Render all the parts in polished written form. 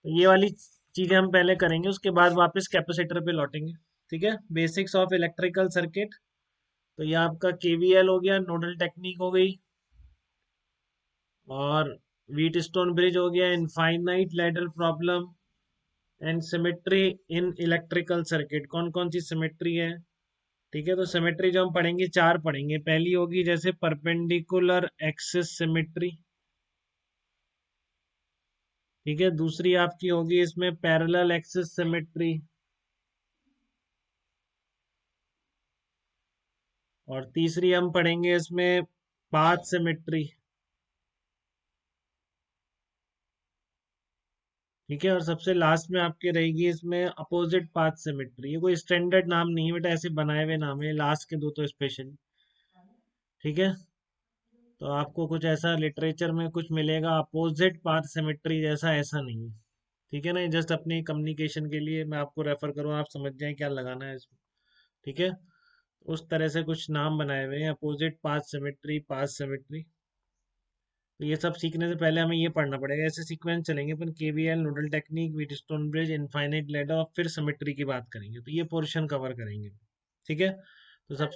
तो ये वाली चीजें हम पहले करेंगे, उसके बाद वापस कैपेसिटर पे लौटेंगे। ठीक है, बेसिक्स ऑफ इलेक्ट्रिकल सर्किट। तो ये आपका केवीएल हो गया, नोडल टेक्निक हो गई, और व्हीटस्टोन ब्रिज हो गया, infinite ladder problem, and symmetry in electrical circuit. कौन कौन सी सिमेट्री है? ठीक है, तो सिमेट्री जो हम पढ़ेंगे, चार पढ़ेंगे। पहली होगी जैसे परपेंडिकुलर एक्सिस सिमेट्री। ठीक है, दूसरी आपकी होगी इसमें पैरेलल एक्सिस सिमेट्री, और तीसरी हम पढ़ेंगे इसमें पाथ सिमेट्री। ठीक है, और सबसे लास्ट में आपके रहेगी इसमें अपोजिट पाथ सिमेट्री। ये कोई स्टैंडर्ड नाम नहीं है बेटा, ऐसे बनाए हुए नाम है, लास्ट के दो तो स्पेशल। ठीक है, तो आपको कुछ ऐसा लिटरेचर में कुछ मिलेगा अपोजिट पाथ सिमेट्री जैसा, ऐसा नहीं है। ठीक है ना, जस्ट अपनी कम्युनिकेशन के लिए मैं आपको रेफर करूँ, आप समझ जाएं क्या लगाना है इसमें। ठीक है, उस तरह से कुछ नाम बनाए हुए हैं, अपोजिट पाथ सिमेट्री। तो ये सब सीखने से पहले हमें ये पढ़ना पड़ेगा, ऐसे सीक्वेंस चलेंगे अपन, KVL, nodal technique, Wheatstone bridge, infinite ladder, और फिर सिमेट्री की बात करेंगे। तो ये पोर्शन कवर करेंगे। ठीक है, तो सब।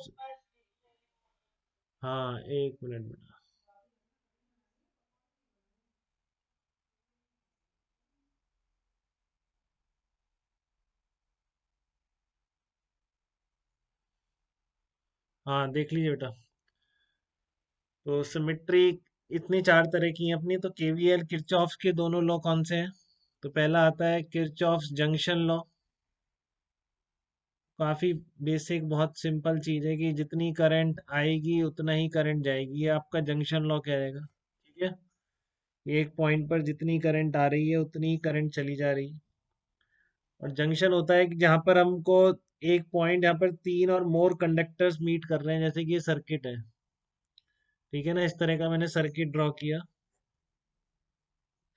हाँ, एक मिनट बेटा। हाँ, देख लीजिए बेटा। तो सिमेट्री इतनी चार तरह की है अपनी। तो केवीएल, किरचॉफ्स के दोनों लॉ कौन से हैं? तो पहला आता है किरचॉफ्स जंक्शन लॉ। काफी बेसिक, बहुत सिंपल चीज है कि जितनी करंट आएगी उतना ही करंट जाएगी, ये आपका जंक्शन लॉ कहेगा। ठीक है, एक पॉइंट पर जितनी करंट आ रही है उतनी ही करंट चली जा रही है। और जंक्शन होता है कि जहां पर हमको एक पॉइंट, यहाँ पर तीन और मोर कंडक्टर्स मीट कर रहे हैं, जैसे कि ये सर्किट है। ठीक है ना, इस तरह का मैंने सर्किट ड्रॉ किया।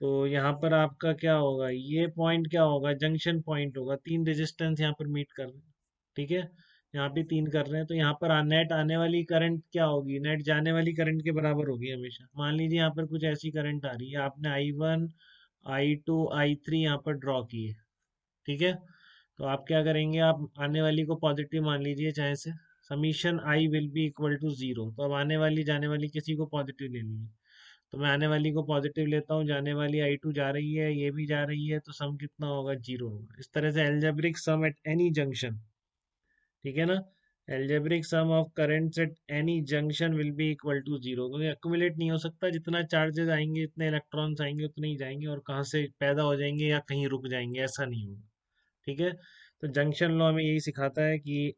तो यहाँ पर आपका क्या होगा, ये पॉइंट क्या होगा, जंक्शन पॉइंट होगा। तीन रेजिस्टेंस यहाँ पर मीट कर रहे हैं। ठीक है, यहाँ भी तीन कर रहे हैं, तो यहाँ पर नेट आने वाली करंट क्या होगी, नेट जाने वाली करंट के बराबर होगी हमेशा। मान लीजिए यहाँ पर कुछ ऐसी करंट आ रही है, आपने I1, I2, I3 यहाँ पर ड्रॉ की है। ठीक है, तो आप क्या करेंगे, आप आने वाली को पॉजिटिव मान लीजिए चाहे से, summation I will be equal to zero. तो अब आने वाली जाने वाली किसी को पॉजिटिव लेनी है, तो मैं आने वाली को पॉजिटिव लेता हूँ, जाने वाली I2 जा रही है, ये भी जा रही है, तो सम कितना होगा, जीरो होगा। इस तरह से algebraic sum at any junction. ठीक है ना, algebraic sum of currents at any junction will be equal to zero, क्योंकि अक्यूमुलेट नहीं हो सकता, जितना चार्जेस आएंगे इतने इलेक्ट्रॉन्स आएंगे उतने ही जाएंगे, और कहाँ से पैदा हो जाएंगे या कहीं रुक जाएंगे, ऐसा नहीं होगा। ठीक है, तो जंक्शन लॉ में यही सिखाता है कि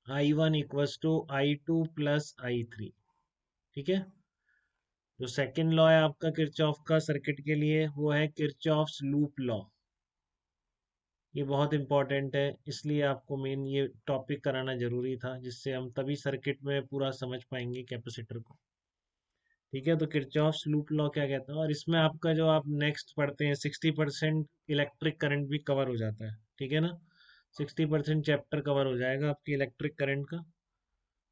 I1 equals to I2 plus I3। ठीक है, जो सेकंड लॉ है आपका किरचॉफ का सर्किट के लिए, वो है किरचॉफ्स लूप लॉ। ये बहुत इंपॉर्टेंट है, इसलिए आपको मेन ये टॉपिक कराना जरूरी था, जिससे हम तभी सर्किट में पूरा समझ पाएंगे कैपेसिटर को। ठीक है, तो किरचॉफ्स लूप लॉ क्या कहता है, और इसमें आपका जो आप नेक्स्ट पढ़ते हैं 60% इलेक्ट्रिक करंट भी कवर हो जाता है। ठीक है ना, 60% चैप्टर कवर हो जाएगा आपकी इलेक्ट्रिक करंट का।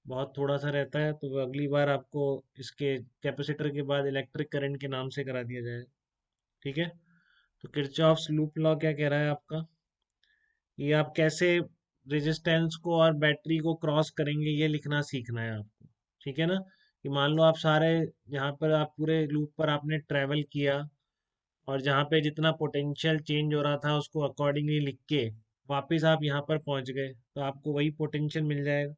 बहुत थोड़ा सा रहता है, तो अगली बार आपको इसके कैपेसिटर के बाद इलेक्ट्रिक करंट के नाम से करा दिया जाएगा। ठीक है, तो किरचॉफ्स लूप लॉ क्या कह रहा है आपका, ये आप कैसे रेजिस्टेंस को और बैटरी को क्रॉस करेंगे, ये लिखना सीखना है आपको। ठीक है ना, कि मान लो आप सारे, यहाँ पर आप पूरे लूप पर आपने ट्रेवल किया, और जहाँ पे जितना पोटेंशियल चेंज हो रहा था उसको अकॉर्डिंगली लिख के वापस आप यहाँ पर पहुँच गए, तो आपको वही पोटेंशियल मिल जाएगा।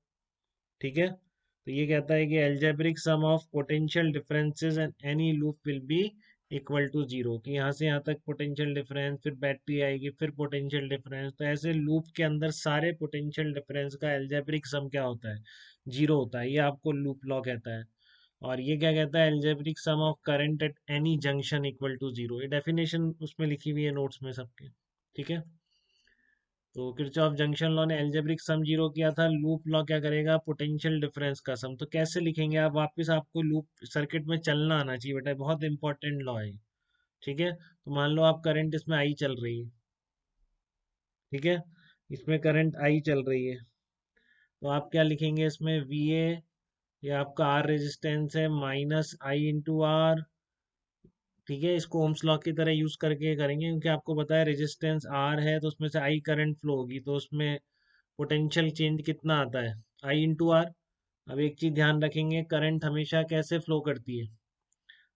ठीक है, तो ये कहता है कि algebraic sum of potential differences and any loop will be equal to zero, कि यहाँ से यहाँ तक पोटेंशियल डिफरेंस, फिर बैटरी आएगी, फिर पोटेंशियल डिफरेंस, तो ऐसे लूप के अंदर सारे पोटेंशियल डिफरेंस का एल्जेब्रिक सम क्या होता है, जीरो होता है। ये आपको लूप लॉ कहता है। और ये क्या कहता है, algebraic sum of current at any junction equal to zero. ये डेफिनेशन उसमें लिखी हुई है नोट्स में सबके। ठीक है, तो किरचॉफ जंक्शन लॉ ने एल्जेब्रिक सम जीरो किया था, लूप लॉ क्या करेगा, पोटेंशियल डिफरेंस का सम। तो कैसे लिखेंगे आप, वापस आपको लूप सर्किट में चलना आना चाहिए बेटा, बहुत इंपॉर्टेंट लॉ है। ठीक है, तो मान लो आप करंट इसमें आई चल रही है। ठीक है, इसमें करंट आई चल रही है, तो आप क्या लिखेंगे इसमें, वी ए, ये आपका आर रेजिस्टेंस है, माइनस आई इंटू आर। ठीक है, इसको ओम्स लॉ की तरह यूज करके करेंगे, क्योंकि आपको पता है रेजिस्टेंस आर है तो उसमें से आई करंट फ्लो होगी, तो उसमें पोटेंशियल चेंज कितना आता है, आई इंटू आर। अब एक चीज ध्यान रखेंगे, करंट हमेशा कैसे फ्लो करती है,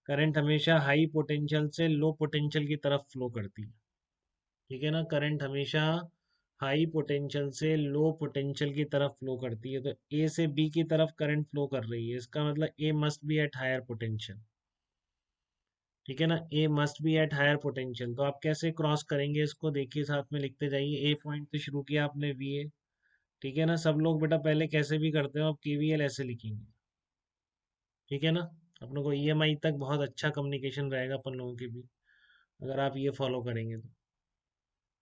करंट हमेशा हाई पोटेंशियल से लो पोटेंशियल की तरफ फ्लो करती है। ठीक है ना, करंट हमेशा हाई पोटेंशियल से लो पोटेंशियल की तरफ फ्लो करती है, तो ए से बी की तरफ करंट फ्लो कर रही है, इसका मतलब A must be at higher potential. ठीक है ना, A must be at higher potential. तो आप कैसे क्रॉस करेंगे इसको, देखिए साथ में लिखते जाइए। ए पॉइंट से शुरू किया आपने वी ए, ठीक है ना, सब लोग बेटा पहले कैसे भी करते हो, आप केवीएल ऐसे लिखेंगे। ठीक है ना, अपनों को ईएमआई तक बहुत अच्छा कम्युनिकेशन रहेगा अपन लोगों के भी, अगर आप ये फॉलो करेंगे तो।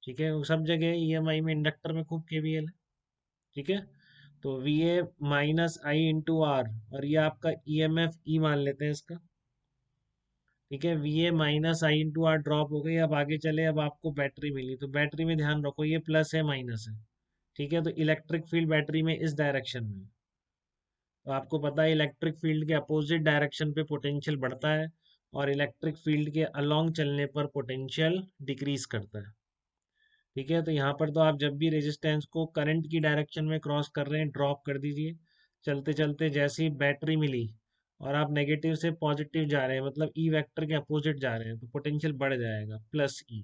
ठीक है, सब जगह ईएमआई में इंडक्टर में खूब केवीएल है। ठीक है, तो V A minus I into R, और ये आपका ईएमएफ ई मान लेते हैं इसका। ठीक है, V A minus I into R drop हो गई, अब आगे चले, अब आपको बैटरी मिली, तो बैटरी में ध्यान रखो ये प्लस है माइनस है। ठीक है, तो इलेक्ट्रिक फील्ड बैटरी में इस डायरेक्शन में है। तो आपको पता है इलेक्ट्रिक फील्ड के अपोजिट डायरेक्शन पे पोटेंशियल बढ़ता है, और इलेक्ट्रिक फील्ड के अलोंग चलने पर पोटेंशियल डिक्रीज करता है। ठीक है, तो यहाँ पर तो आप जब भी रेजिस्टेंस को करंट की डायरेक्शन में क्रॉस कर रहे हैं, ड्रॉप कर दीजिए। चलते चलते जैसे ही बैटरी मिली और आप नेगेटिव से पॉजिटिव जा रहे हैं, मतलब ई वेक्टर के अपोजिट जा रहे हैं, तो पोटेंशियल बढ़ जाएगा प्लस ई।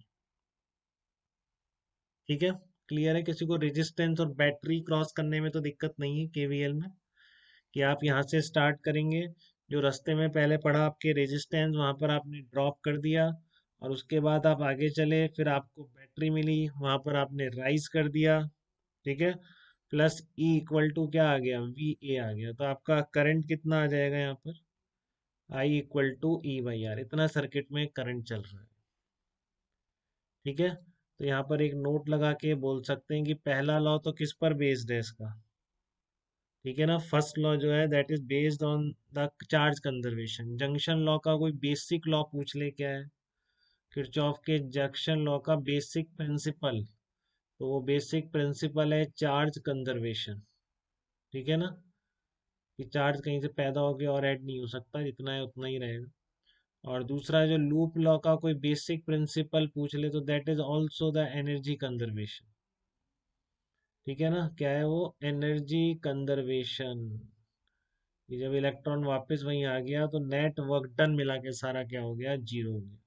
ठीक है, क्लियर है, किसी को रेजिस्टेंस और बैटरी क्रॉस करने में तो दिक्कत नहीं है केवीएल में, कि आप यहाँ से स्टार्ट करेंगे, जो रास्ते में पहले पढ़ा आपके रेजिस्टेंस वहाँ पर आपने ड्रॉप कर दिया, और उसके बाद आप आगे चले, फिर आपको बैटरी मिली, वहाँ पर आपने राइज कर दिया। ठीक है, प्लस ई इक्वल टू क्या आ गया, वी ए आ गया, तो आपका करंट कितना आ जाएगा यहाँ पर, I equal to E by R, इतना सर्किट में करंट चल रहा है। ठीक है, तो यहाँ पर एक नोट लगा के बोल सकते हैं कि पहला लॉ तो किस पर बेस्ड है इसका। ठीक है ना, फर्स्ट लॉ जो है that is based on the charge conservation. Junction law का कोई बेसिक लॉ पूछ ले, क्या है, किरचॉफ के जंक्शन लॉ का बेसिक प्रिंसिपल, तो वो बेसिक प्रिंसिपल है चार्ज कंजर्वेशन। ठीक है ना, कि चार्ज कहीं से पैदा होके और ऐड नहीं हो सकता, जितना है उतना ही रहेगा। और दूसरा जो लूप लॉ का कोई बेसिक प्रिंसिपल पूछ ले, तो that is also the energy conservation. ठीक है ना, क्या है वो, एनर्जी कंजर्वेशन, कि जब इलेक्ट्रॉन वापस वहीं आ गया तो नेट वर्क डन मिला के सारा क्या हो गया, जीरो हो गया।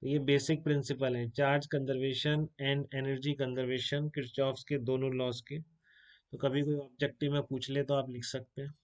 तो ये बेसिक प्रिंसिपल है, charge conservation and energy conservation, Kirchhoff's के दोनों लॉज के। तो कभी कोई ऑब्जेक्टिव में पूछ ले तो आप लिख सकते हैं।